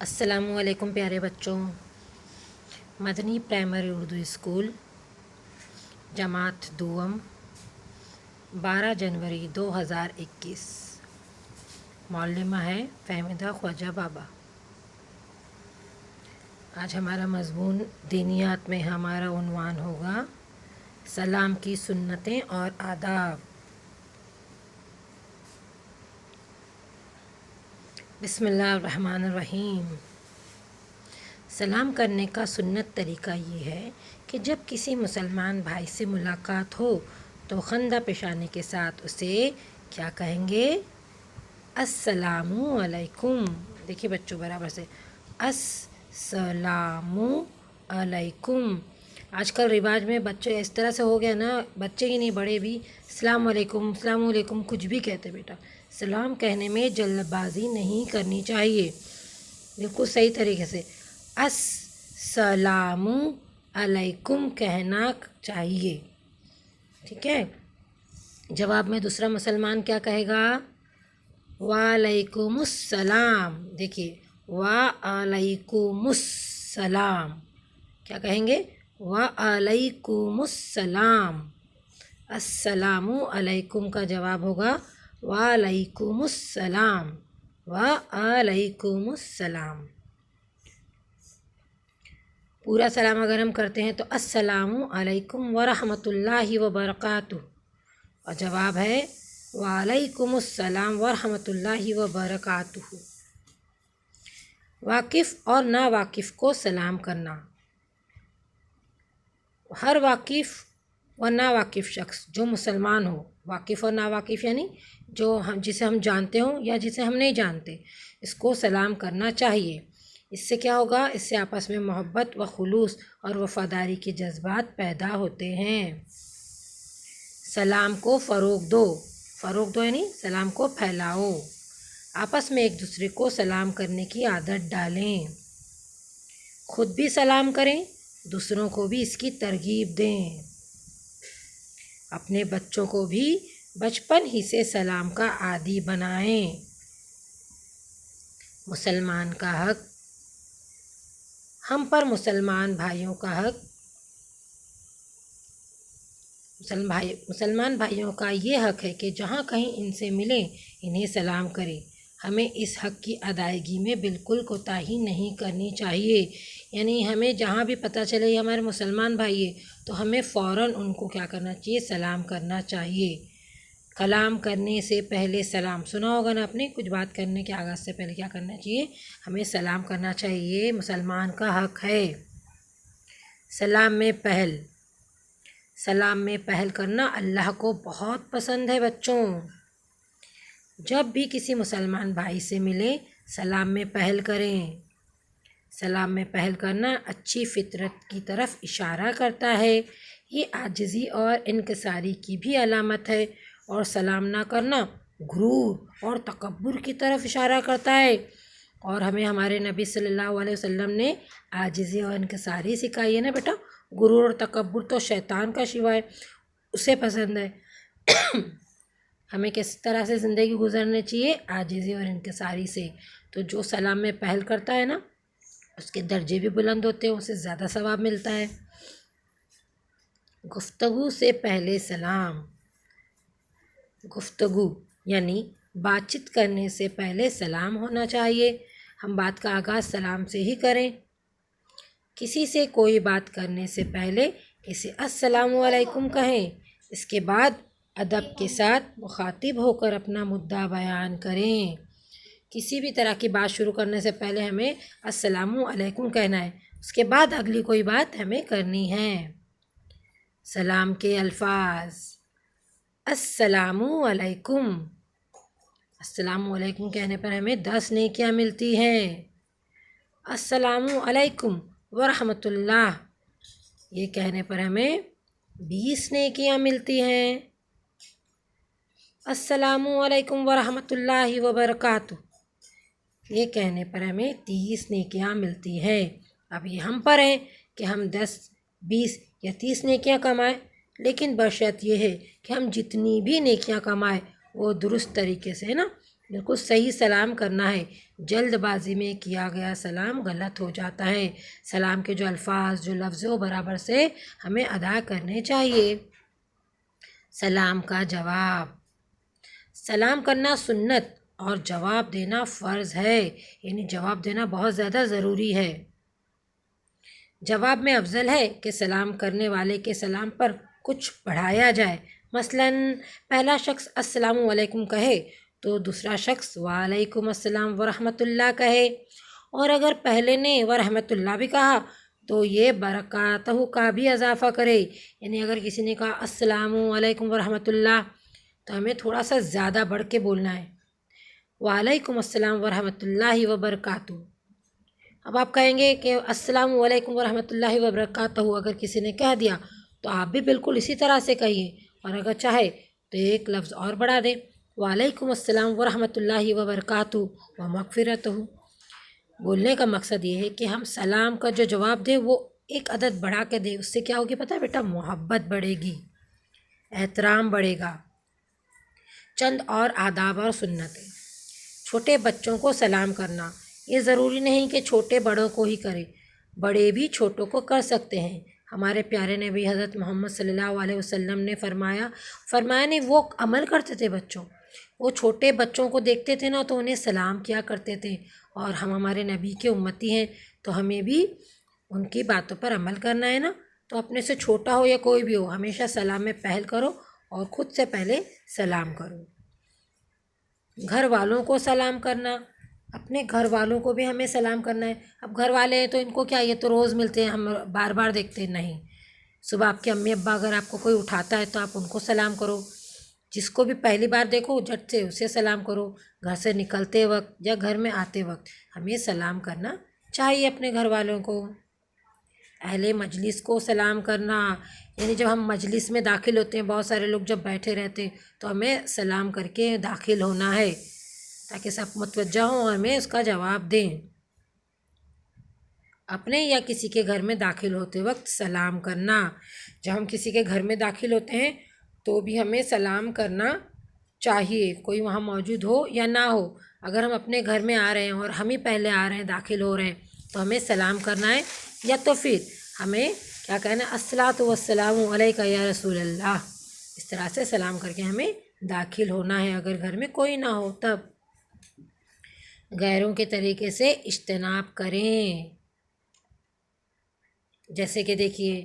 السلام علیکم پیارے بچوں، مدنی پرائمری اردو اسکول جماعت دوم 12 جنوری 2021۔ معلمہ ہے فہمیدہ خواجہ بابا۔ آج ہمارا مضمون دینیات میں ہمارا عنوان ہوگا سلام کی سنتیں اور آداب۔ بسم اللہ الرحمن الرحیم۔ سلام کرنے کا سنت طریقہ یہ ہے کہ جب کسی مسلمان بھائی سے ملاقات ہو تو خندہ پیشانی کے ساتھ اسے کیا کہیں گے؟ السلام علیکم۔ دیکھیے بچوں برابر سے، السلام علیکم۔ آج کل رواج میں بچے اس طرح سے ہو گیا نا، بچے ہی نہیں بڑے بھی السلام علیکم السلام علیکم کچھ بھی کہتے بیٹا۔ سلام کہنے میں جلد بازی نہیں کرنی چاہیے، بالکل صحیح طریقے سے السلام علیکم کہنا چاہیے، ٹھیک ہے۔ جواب میں دوسرا مسلمان کیا کہے گا؟ وعلیکم السلام۔ دیکھیے وعلیکم السلام، کیا کہیں گے؟ وعلیکم السلام۔ السلام علیکم کا جواب ہوگا وعلیکم السلام، وعلیکم السلام۔ پورا سلام اگر ہم کرتے ہیں تو السلام علیکم ورحمۃ اللہ وبرکاتہ، اور جواب ہے وعلیکم السلام ورحمۃ اللہ وبرکاتہ۔ واقف اور ناواقف کو سلام کرنا۔ ہر واقف و ناواقف شخص جو مسلمان ہو، واقف اور ناواقف یعنی جسے ہم جانتے ہوں یا جسے ہم نہیں جانتے، اس کو سلام کرنا چاہیے۔ اس سے کیا ہوگا؟ اس سے آپس میں محبت و خلوص اور وفاداری کے جذبات پیدا ہوتے ہیں۔ سلام کو فروغ دو۔ فروغ دو یعنی سلام کو پھیلاؤ۔ آپس میں ایک دوسرے کو سلام کرنے کی عادت ڈالیں۔ خود بھی سلام کریں، دوسروں کو بھی اس کی ترغیب دیں۔ اپنے بچوں کو بھی بچپن ہی سے سلام کا عادی بنائیں۔ مسلمان کا حق۔ ہم پر مسلمان بھائیوں کا حق، مسلمان بھائیوں کا یہ حق ہے کہ جہاں کہیں ان سے ملیں انہیں سلام کریں۔ ہمیں اس حق کی ادائیگی میں بالکل کوتاہی نہیں کرنی چاہیے، یعنی ہمیں جہاں بھی پتہ چلے یہ ہمارے مسلمان بھائی ہے تو ہمیں فوراً ان کو کیا کرنا چاہیے؟ سلام کرنا چاہیے۔ کلام کرنے سے پہلے سلام، سنا ہوگا نا آپ نے، کچھ بات کرنے کے آغاز سے پہلے کیا کرنا چاہیے؟ ہمیں سلام کرنا چاہیے، مسلمان کا حق ہے۔ سلام میں پہل۔ سلام میں پہل کرنا اللہ کو بہت پسند ہے بچوں۔ جب بھی کسی مسلمان بھائی سے ملیں سلام میں پہل کریں۔ سلام میں پہل کرنا اچھی فطرت کی طرف اشارہ کرتا ہے، یہ عاجزی اور انکساری کی بھی علامت ہے، اور سلام نہ کرنا غرور اور تکبر کی طرف اشارہ کرتا ہے، اور ہمیں ہمارے نبی صلی اللہ علیہ وسلم نے عاجزی اور انکساری سکھائی ہے نا بیٹا۔ غرور اور تکبر تو شیطان کا شیوا ہے، اسے پسند ہے۔ ہمیں کس طرح سے زندگی گزرنی چاہیے؟ عاجزی اور انکساری سے۔ تو جو سلام میں پہل کرتا ہے نا اس کے درجے بھی بلند ہوتے ہیں، اسے زیادہ ثواب ملتا ہے۔ گفتگو سے پہلے سلام۔ گفتگو یعنی بات چیت کرنے سے پہلے سلام ہونا چاہیے۔ ہم بات کا آغاز سلام سے ہی کریں۔ کسی سے کوئی بات کرنے سے پہلے اسے السلام علیکم کہیں، اس کے بعد ادب کے ساتھ مخاطب ہو کر اپنا مدعا بیان کریں۔ کسی بھی طرح کی بات شروع کرنے سے پہلے ہمیں السلام علیکم کہنا ہے، اس کے بعد اگلی کوئی بات ہمیں کرنی ہے۔ سلام کے الفاظ۔ السلام علیکم۔ السلام علیکم کہنے پر ہمیں 10 نیکیاں ملتی ہیں۔ السلام علیکم ورحمۃ اللہ، یہ کہنے پر ہمیں 20 نیکیاں ملتی ہیں۔ السلام علیکم ورحمۃ اللہ وبرکاتہ، یہ کہنے پر ہمیں 30 نیکیاں ملتی ہیں۔ اب یہ ہم پر ہیں کہ ہم 10 20 یا 30 نیکیاں کمائیں، لیکن بشرط یہ ہے کہ ہم جتنی بھی نیکیاں کمائیں وہ درست طریقے سے نا بالکل صحیح سلام کرنا ہے۔ جلد بازی میں کیا گیا سلام غلط ہو جاتا ہے۔ سلام کے جو الفاظ، جو لفظ وہ برابر سے ہمیں ادا کرنے چاہیے۔ سلام کا جواب، سلام کرنا سنت اور جواب دینا فرض ہے، یعنی جواب دینا بہت زیادہ ضروری ہے۔ جواب میں افضل ہے کہ سلام کرنے والے کے سلام پر کچھ بڑھایا جائے۔ مثلاً پہلا شخص السلام علیکم کہے تو دوسرا شخص وعلیکم السلام ورحمۃ اللہ کہے، اور اگر پہلے نے ورحمۃ اللہ بھی کہا تو یہ برکاتہ کا بھی اضافہ کرے، یعنی اگر کسی نے کہا السلام علیکم ورحمۃ اللہ تو ہمیں تھوڑا سا زیادہ بڑھ کے بولنا ہے، وعلیکم السلام ورحمۃ اللہ وبرکاتہ۔ اب آپ کہیں گے کہ السلام علیکم ورحمۃ اللہ وبرکاتہ اگر کسی نے کہہ دیا تو آپ بھی بالکل اسی طرح سے کہیے، اور اگر چاہے تو ایک لفظ اور بڑھا دیں، وعلیکم السلام ورحمۃ اللہ وبرکاتہ ومغفرتہ۔ بولنے کا مقصد یہ ہے کہ ہم سلام کا جو جواب دیں وہ ایک عدد بڑھا کے دیں، اس سے کیا ہوگی پتہ ہے بیٹا؟ محبت بڑھے گی، احترام بڑھے گا۔ چند اور آداب اور سنتیں۔ چھوٹے بچوں کو سلام کرنا، یہ ضروری نہیں کہ چھوٹے بڑوں کو ہی کرے، بڑے بھی چھوٹوں کو کر سکتے ہیں۔ ہمارے پیارے نبی حضرت محمد صلی اللہ علیہ وسلم نے فرمایا نہیں، وہ عمل کرتے تھے بچوں، وہ چھوٹے بچوں کو دیکھتے تھے نا تو انہیں سلام کیا کرتے تھے، اور ہم ہمارے نبی کے امتی ہیں تو ہمیں بھی ان کی باتوں پر عمل کرنا ہے نا۔ تو اپنے سے چھوٹا ہو یا کوئی بھی ہو، ہمیشہ سلام میں پہل کرو اور خود سے پہلے سلام کرو۔ گھر والوں کو سلام کرنا، اپنے گھر والوں کو بھی ہمیں سلام کرنا ہے۔ اب گھر والے ہیں تو ان کو کیا، یہ تو روز ملتے ہیں، ہم بار بار دیکھتے ہیں، نہیں۔ صبح آپ کے امی ابا اگر آپ کو کوئی اٹھاتا ہے تو آپ ان کو سلام کرو، جس کو بھی پہلی بار دیکھو جھٹ سے اسے سلام کرو۔ گھر سے نکلتے وقت یا گھر میں آتے وقت ہمیں سلام کرنا چاہیے اپنے گھر والوں کو۔ اہل مجلس کو سلام کرنا، یعنی جب ہم مجلس میں داخل ہوتے ہیں، بہت سارے لوگ جب بیٹھے رہتے ہیں تو ہمیں سلام کر کے داخل ہونا ہے تاکہ سب متوجہ ہوں اور ہمیں اس کا جواب دیں۔ اپنے یا کسی کے گھر میں داخل ہوتے وقت سلام کرنا، جب ہم کسی کے گھر میں داخل ہوتے ہیں تو بھی ہمیں سلام کرنا چاہیے، کوئی وہاں موجود ہو یا نہ ہو۔ اگر ہم اپنے گھر میں آ رہے ہیں اور ہم ہی پہلے آ رہے ہیں، داخل ہو رہے ہیں، تو ہمیں سلام کرنا ہے، یا تو پھر ہمیں کیا کہنا ہے، الصلاۃ والسلام علیک یا رسول اللہ، اس طرح سے سلام کر کے ہمیں داخل ہونا ہے اگر گھر میں کوئی نہ ہو تب۔ غیروں کے طریقے سے اجتناب کریں، جیسے کہ دیکھیے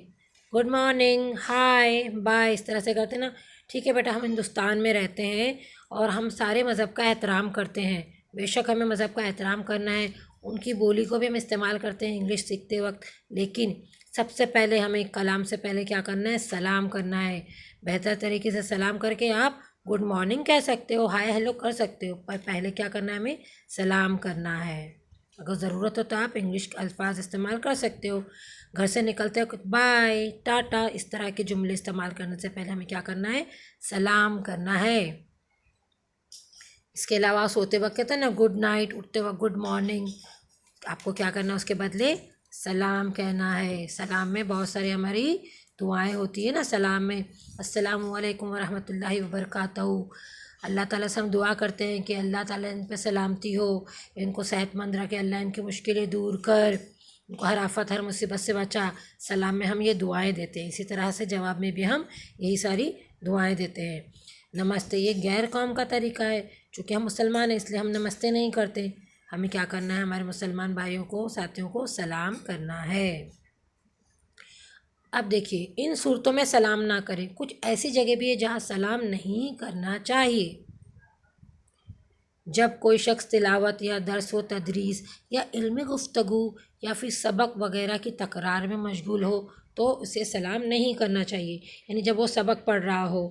گڈ مارننگ، ہائے، بائے، اس طرح سے کرتے نا۔ ٹھیک ہے بیٹا، ہم ہندوستان میں رہتے ہیں اور ہم سارے مذہب کا احترام کرتے ہیں، بے شک ہمیں مذہب کا احترام کرنا ہے، ان کی بولی کو بھی ہم استعمال کرتے ہیں انگلش سیکھتے وقت، لیکن سب سے پہلے ہمیں کلام سے پہلے کیا کرنا ہے؟ سلام کرنا ہے۔ بہتر طریقے سے سلام کر کے آپ گڈ مارننگ کہہ سکتے ہو، ہائے ہیلو کر سکتے ہو، پر پہلے کیا کرنا ہے؟ ہمیں سلام کرنا ہے۔ اگر ضرورت ہو تو آپ انگلش کے الفاظ استعمال کر سکتے ہو۔ گھر سے نکلتے وقت بائے، ٹاٹا، اس طرح کے جملے استعمال کرنے سے پہلے ہمیں کیا کرنا ہے؟ سلام کرنا ہے۔ اس کے علاوہ سوتے وقت کہتے ہیں نا گڈ نائٹ، اٹھتے وقت گڈ مارننگ، آپ کو کیا کرنا ہے؟ اس کے بدلے سلام کہنا ہے۔ سلام میں بہت ساری ہماری دعائیں ہوتی ہیں نا سلام میں، السلام علیکم ورحمۃ اللہ وبرکاتہ۔ اللہ تعالیٰ سے ہم دعا کرتے ہیں کہ اللہ تعالیٰ ان پہ سلامتی ہو، ان کو صحت مند رکھے، اللہ ان کی مشکلیں دور کر، ان کو ہر آفت ہر مصیبت سے بچا۔ سلام میں ہم یہ دعائیں دیتے ہیں، اسی طرح سے جواب میں بھی ہم یہی ساری دعائیں دیتے ہیں۔ نمستے یہ غیر قوم کا طریقہ ہے، چونکہ ہم مسلمان ہیں اس لیے ہم نمستے نہیں کرتے، ہمیں کیا کرنا ہے؟ ہمارے مسلمان بھائیوں کو، ساتھیوں کو سلام کرنا ہے۔ اب دیکھیے ان صورتوں میں سلام نہ کریں، کچھ ایسی جگہ بھی ہے جہاں سلام نہیں کرنا چاہیے۔ جب کوئی شخص تلاوت یا درس و تدریس یا علمی گفتگو یا پھر سبق وغیرہ کی تکرار میں مشغول ہو تو اسے سلام نہیں کرنا چاہیے، یعنی جب وہ سبق پڑھ رہا ہو،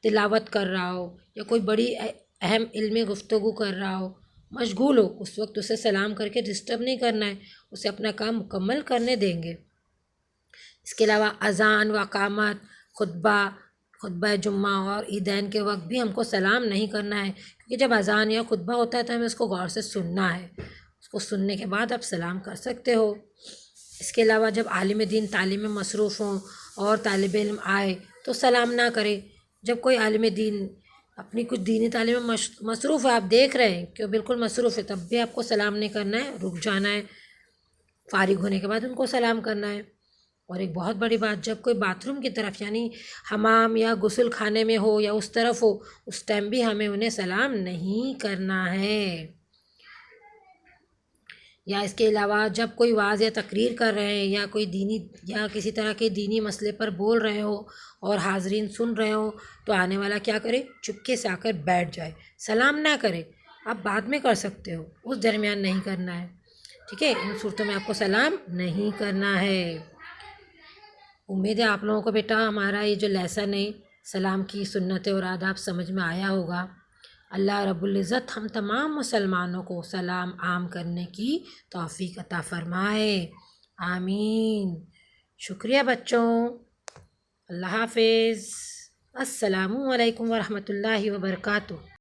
تلاوت کر رہا ہو یا کوئی بڑی اہم علمی گفتگو کر رہا ہو، مشغول ہو، اس وقت اسے سلام کر کے ڈسٹرب نہیں کرنا ہے، اسے اپنا کام مکمل کرنے دیں گے۔ اس کے علاوہ اذان و اقامت، خطبہ جمعہ اور عیدین کے وقت بھی ہم کو سلام نہیں کرنا ہے، کیونکہ جب اذان یا خطبہ ہوتا ہے تو ہمیں اس کو غور سے سننا ہے، اس کو سننے کے بعد آپ سلام کر سکتے ہو۔ اس کے علاوہ جب عالم دین تعلیم میں مصروف ہوں اور طالب علم آئے تو سلام نہ کرے۔ جب کوئی عالم دین اپنی کچھ دینی تعلیم میں مصروف ہے، آپ دیکھ رہے ہیں کہ وہ بالکل مصروف ہے، تب بھی آپ کو سلام نہیں کرنا ہے، رک جانا ہے، فارغ ہونے کے بعد ان کو سلام کرنا ہے۔ اور ایک بہت بڑی بات، جب کوئی باتھ روم کی طرف یعنی حمام یا غسل خانے میں ہو یا اس طرف ہو، اس ٹائم بھی ہمیں انہیں سلام نہیں کرنا ہے۔ یا اس کے علاوہ جب کوئی وعظ یا تقریر کر رہے ہیں یا کوئی دینی یا کسی طرح کے دینی مسئلے پر بول رہے ہو اور حاضرین سن رہے ہوں، تو آنے والا کیا کرے، چپکے سے آ کر بیٹھ جائے، سلام نہ کرے۔ آپ بعد میں کر سکتے ہو، اس درمیان نہیں کرنا ہے، ٹھیک ہے؟ ان صورتوں میں آپ کو سلام نہیں کرنا ہے۔ امید ہے آپ لوگوں کو بیٹا ہمارا یہ جو لیسن ہے سلام کی سنتیں اور آداب سمجھ میں آیا ہوگا۔ اللہ رب العزت ہم تمام مسلمانوں کو سلام عام کرنے کی توفیق عطا فرمائے، آمین۔ شکریہ بچوں، اللہ حافظ، السلام علیکم ورحمۃ اللہ وبرکاتہ۔